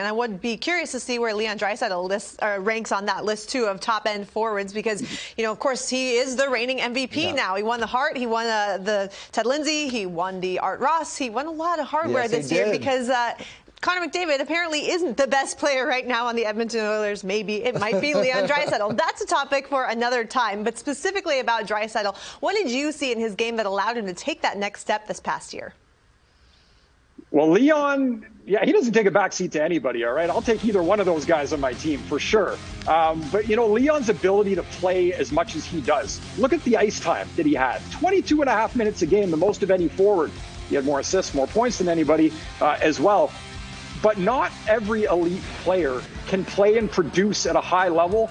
And I would be curious to see where Leon Draisaitl ranks on that list, too, of top-end forwards because, of course, he is the reigning MVP now. He won the Hart. He won the Ted Lindsay. He won the Art Ross. He won a lot of hardware this year because Connor McDavid apparently isn't the best player right now on the Edmonton Oilers. Maybe it might be Leon Draisaitl. That's a topic for another time. But specifically about Draisaitl, what did you see in his game that allowed him to take that next step this past year? Well, Leon, he doesn't take a backseat to anybody, all right? I'll take either one of those guys on my team for sure. But, Leon's ability to play as much as he does. Look at the ice time that he had. 22 and a half minutes a game, the most of any forward. He had more assists, more points than anybody as well. But not every elite player can play and produce at a high level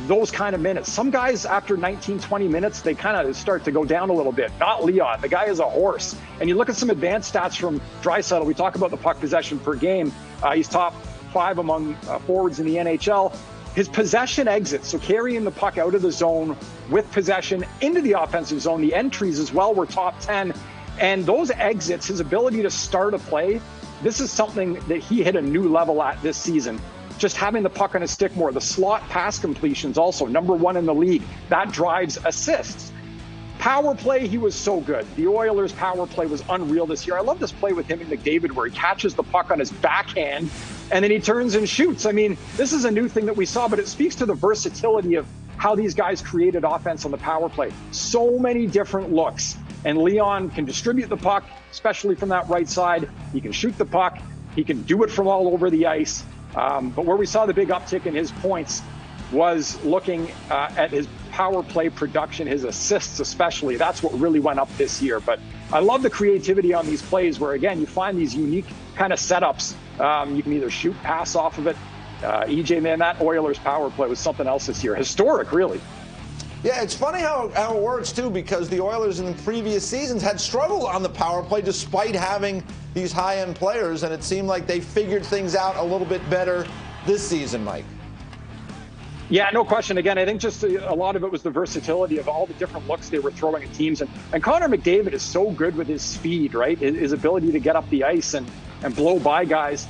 those kind of minutes. Some guys, after 19, 20 minutes, they kind of start to go down a little bit. Not Leon. The guy is a horse. And you look at some advanced stats from Draisaitl. We talk about the puck possession per game. He's top 5 among forwards in the NHL. His possession exits, so carrying the puck out of the zone with possession into the offensive zone, the entries as well were top 10. And those exits, his ability to start a play, this is something that he hit a new level at this season. Just having the puck on his stick more. The slot pass completions also, #1 in the league. That drives assists. Power play, he was so good. The Oilers' power play was unreal this year. I love this play with him and McDavid where he catches the puck on his backhand and then he turns and shoots. I mean, this is a new thing that we saw, but it speaks to the versatility of how these guys created offense on the power play. So many different looks. And Leon can distribute the puck, especially from that right side. He can shoot the puck. He can do it from all over the ice. But where we saw the big uptick in his points was looking at his power play production, his assists especially. That's what really went up this year. But I love the creativity on these plays where, again, you find these unique kind of setups. You can either shoot, pass off of it. EJ, man, that Oilers power play was something else this year. Historic, really. Yeah, it's funny how it works, too, because the Oilers in the previous seasons had struggled on the power play despite having these high-end players, and it seemed like they figured things out a little bit better this season, Mike. Yeah, no question. Again, I think just a lot of it was the versatility of all the different looks they were throwing at teams. And Connor McDavid is so good with his speed, right? His ability to get up the ice and blow by guys.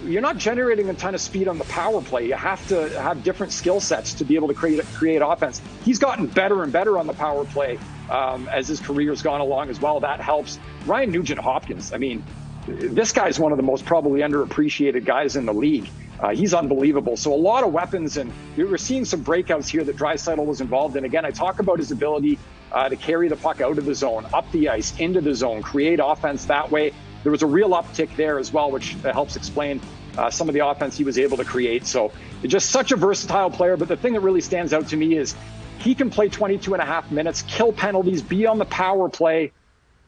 You're not generating a ton of speed on the power play. You have to have different skill sets to be able to create offense. He's gotten better and better on the power play as his career's gone along as well. That helps. Ryan Nugent-Hopkins, I mean, this guy's one of the most probably underappreciated guys in the league. He's unbelievable. So a lot of weapons, and we're seeing some breakouts here that Draisaitl was involved in. Again, I talk about his ability to carry the puck out of the zone, up the ice, into the zone, create offense that way. There was a real uptick there as well, which helps explain some of the offense he was able to create. So just such a versatile player. But the thing that really stands out to me is he can play 22 and a half minutes, kill penalties, be on the power play,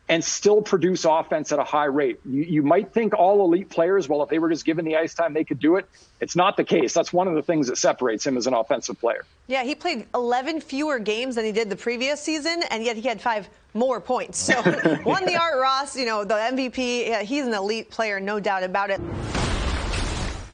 and still produce offense at a high rate. You might think all elite players, well, if they were just given the ice time, they could do it. It's not the case. That's one of the things that separates him as an offensive player. Yeah, he played 11 fewer games than he did the previous season, and yet he had 5 more points. So won the Art Ross, the MVP. He's an elite player, no doubt about it.